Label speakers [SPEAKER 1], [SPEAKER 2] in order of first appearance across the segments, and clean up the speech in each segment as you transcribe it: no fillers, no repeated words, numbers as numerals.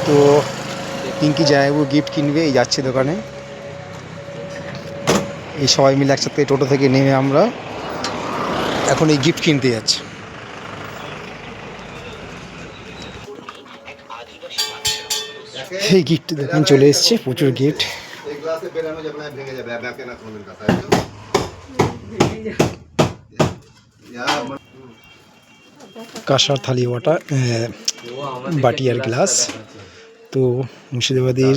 [SPEAKER 1] তো পিঙ্কি জামাইবাবু গিফট কিনবে, এই যাচ্ছে দোকানে। এই সবাই মিলে একসাথে টোটো থেকে নেমে আমরা এখন এই গিফট কিনতে যাচ্ছি। এই গিফট দোকান চলে এসছে, প্রচুর গিফট। কাঁসার থালি ওটা, বাটি আর গ্লাস। তো মুর্শিদাবাদের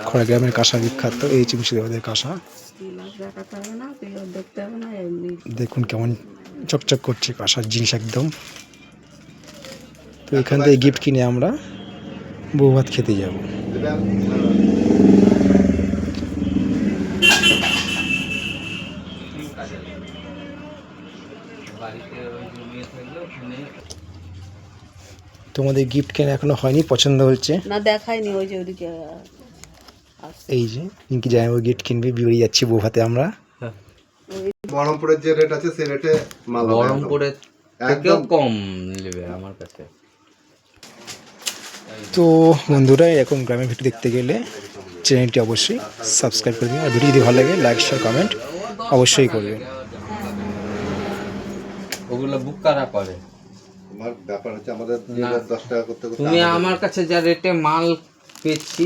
[SPEAKER 1] খড়গ্রামের কাঁসা বিখ্যাত, এই হচ্ছে মুর্শিদাবাদের কাঁসা। দেখুন কেমন চকচক করছে কাঁসার জিনিস একদম। তো এখান থেকে গিফট কিনে আমরা বউ ভাত খেতে যাব। তোমাদের গিফট কেনা এখনো হয়নি, পছন্দ হচ্ছে
[SPEAKER 2] না, দেখাইনি। ওই যে ওদিকে
[SPEAKER 1] এই যে পিঙ্কি জামাইবাবু গিফট কিনবে, বেরিয়ে যাচ্ছি বউ ভাতে আমরা।
[SPEAKER 3] বহরমপুরের যে রেট আছে সেই রেটে মাল
[SPEAKER 4] বহরমপুরের থেকেও কম নেবে আমার কাছে।
[SPEAKER 1] তো বন্ধুরা, এরকম গ্রামের ভিডিও দেখতে গেলে চ্যানেলটি অবশ্যই সাবস্ক্রাইব করে দিন। আর ভিডিও যদি ভালো লাগে লাইক শেয়ার কমেন্ট অবশ্যই করবেন।
[SPEAKER 4] ওগুলো বুক কারা করে?
[SPEAKER 3] আমার ব্যাপার হচ্ছে আমাদের 10 টাকা করতে করতে
[SPEAKER 4] তুমি আমার কাছে যা রেটে মাল পেয়েছি